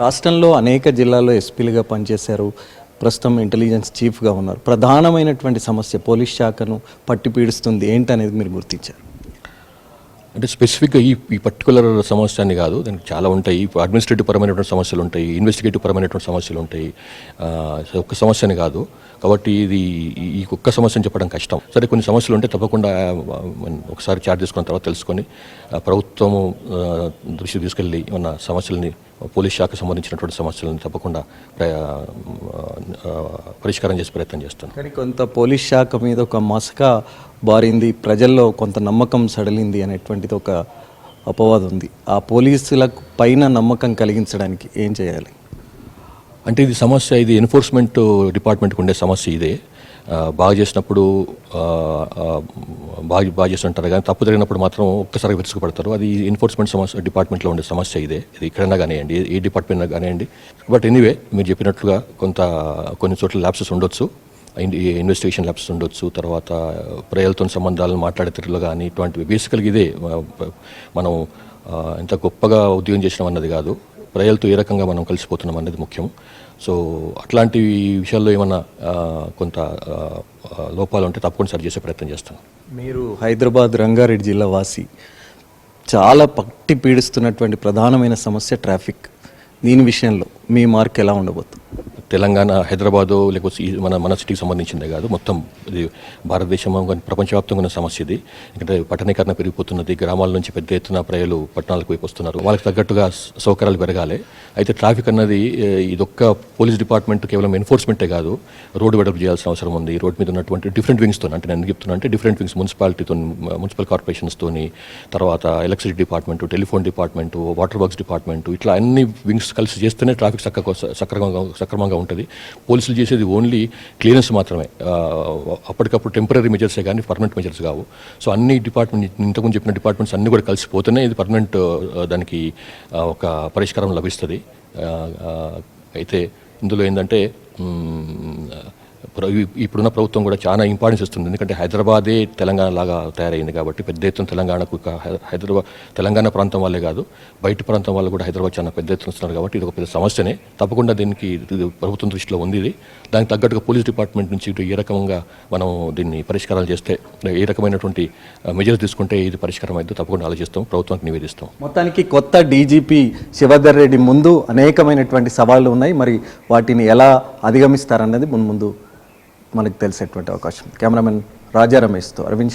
రాష్ట్రంలో అనేక జిల్లాల్లో ఎస్పీలుగా పనిచేశారు. ప్రస్తుతం ఇంటెలిజెన్స్ చీఫ్గా ఉన్నారు. ప్రధానమైనటువంటి సమస్య పోలీస్ శాఖను పట్టి పీడిస్తుంది ఏంటనేది మీరు గుర్తించారు? అంటే స్పెసిఫిక్గా ఈ పర్టికులర్ సమస్య అని కాదు, దానికి చాలా ఉంటాయి. అడ్మినిస్ట్రేటివ్ పరమైనటువంటి సమస్యలు ఉంటాయి, ఇన్వెస్టిగేటివ్ పరమైనటువంటి సమస్యలు ఉంటాయి. ఒక్క సమస్య అని కాదు కాబట్టి ఇది ఈ ఒక్క సమస్యను చెప్పడం కష్టం. సరే, కొన్ని సమస్యలు ఉంటే తప్పకుండా ఒకసారి చార్జ్ చేసుకున్న తర్వాత తెలుసుకొని ప్రభుత్వము దృష్టి తీసుకెళ్ళి ఉన్న సమస్యలని, పోలీస్ శాఖకు సంబంధించినటువంటి సమస్యలను తప్పకుండా పరిష్కారం చేసే ప్రయత్నం చేస్తాను. కానీ కొంత పోలీస్ శాఖ మీద ఒక మసక బారింది, ప్రజల్లో కొంత నమ్మకం సడలింది అనేటువంటిది ఒక అపవాదం ఉంది. ఆ పోలీసులకు పైన నమ్మకం కలిగించడానికి ఏం చేయాలి? అంటే ఇది సమస్య, ఇది ఎన్ఫోర్స్మెంట్ డిపార్ట్మెంట్కి ఉండే సమస్య. ఇదే బాగా చేసినప్పుడు బాగా చేస్తుంటారు, కానీ తప్పు జరిగినప్పుడు మాత్రం ఒక్కసారి విరుచుకుపడతారు. అది ఎన్ఫోర్స్మెంట్ డిపార్ట్మెంట్లో ఉండే సమస్య ఇదే. ఇది ఎక్కడైనా కానివ్వండి, ఏ డిపార్ట్మెంట్ కానివ్వండి. బట్ ఎనీవే, మీరు చెప్పినట్లుగా కొన్ని చోట్ల ల్యాప్సెస్ ఉండొచ్చు, ఇన్వెస్టిగేషన్ ల్యాబ్స్ ఉండొచ్చు, తర్వాత ప్రజలతో సంబంధాలను మాట్లాడే తీరులో కానీ ఇటువంటివి. బేసికల్గా ఇదే, మనం ఎంత గొప్పగా ఉద్యోగం చేసినాం అన్నది కాదు, ప్రజలతో ఏ రకంగా మనం కలిసిపోతున్నాం అనేది ముఖ్యం. సో అట్లాంటి విషయాల్లో ఏమన్నా కొంత లోపాలు ఉంటే తప్పకుండా సరి చేసే ప్రయత్నం చేస్తాను. మీరు హైదరాబాద్ రంగారెడ్డి జిల్లా వాసి, చాలా పట్టి పీడిస్తున్నటువంటి ప్రధానమైన సమస్య ట్రాఫిక్. దీని విషయంలో మీ మార్క్ ఎలా ఉండబోతుంది? తెలంగాణ, హైదరాబాదు లేకపోతే మన సిటీకి సంబంధించిందే కాదు, మొత్తం ఇది భారతదేశం ప్రపంచవ్యాప్తంగా ఉన్న సమస్య ఇది. ఎందుకంటే పట్టణీకరణ పెరిగిపోతున్నది, గ్రామాల నుంచి పెద్ద ఎత్తున ప్రజలు పట్టణాలకు వైపు వస్తున్నారు. వాళ్ళకి తగ్గట్టుగా సౌకర్యాలు పెరగాలి. అయితే ట్రాఫిక్ అన్నది ఇదొక్క పోలీస్ డిపార్ట్మెంట్ కేవలం ఎన్ఫోర్స్మెంటే కాదు, రోడ్డు వెడల్పు చేయాల్సిన అవసరం ఉంది. రోడ్డు మీద ఉన్నటువంటి డిఫరెంట్ వింగ్స్తో, అంటే నేను చెప్తున్నా అంటే డిఫరెంట్ వింగ్స్, మున్సిపల్ కార్పొరేషన్స్తోని, తర్వాత electricity department, telephone department, water works department, ఇట్లా అన్ని వింగ్స్ కలిసి చేస్తేనే ట్రాఫిక్ సక్రమంగా ఉంటుంది. పోలీసులు చేసేది ఓన్లీ క్లియరెన్స్ మాత్రమే, అప్పటికప్పుడు టెంపరీ మెజర్సే కానీ పర్మనెంట్ మెజర్స్ కావు. సో అన్ని డిపార్ట్మెంట్, ఇంతకుముందు చెప్పిన డిపార్ట్మెంట్స్ అన్నీ కూడా కలిసిపోతేనే ఇది పర్మనెంట్ దానికి ఒక పరిష్కారం లభిస్తుంది. అయితే ఇందులో ఏంటంటే ఇప్పుడున్న ప్రభుత్వం కూడా చాలా ఇంపార్టెన్స్ ఇస్తుంది. ఎందుకంటే హైదరాబాదే తెలంగాణ లాగా తయారైంది కాబట్టి పెద్ద ఎత్తున తెలంగాణకు, తెలంగాణ ప్రాంతం వాళ్ళే కాదు, బయట ప్రాంతం వాళ్ళు కూడా హైదరాబాద్ చాలా పెద్ద ఎత్తున వస్తున్నారు. కాబట్టి ఇది ఒక పెద్ద సమస్యనే. తప్పకుండా దీనికి ప్రభుత్వం దృష్టిలో ఉంది. ఇది దానికి తగ్గట్టుగా పోలీస్ డిపార్ట్మెంట్ నుంచి ఏ రకంగా మనం దీన్ని పరిష్కారాలు చేస్తే, ఏ రకమైనటువంటి మెజర్స్ తీసుకుంటే ఇది పరిష్కారం అయితే తప్పకుండా ఆలోచిస్తాం, ప్రభుత్వానికి నివేదిస్తాం. మొత్తానికి కొత్త డీజీపీ శివధర్ రెడ్డి ముందు అనేకమైనటువంటి సవాళ్లు ఉన్నాయి. మరి వాటిని ఎలా అధిగమిస్తారన్నది ముందు మనకు తెలిసేటువంటి అవకాశం. కెమెరామెన్ రాజా రమేష్తో అరవింద్.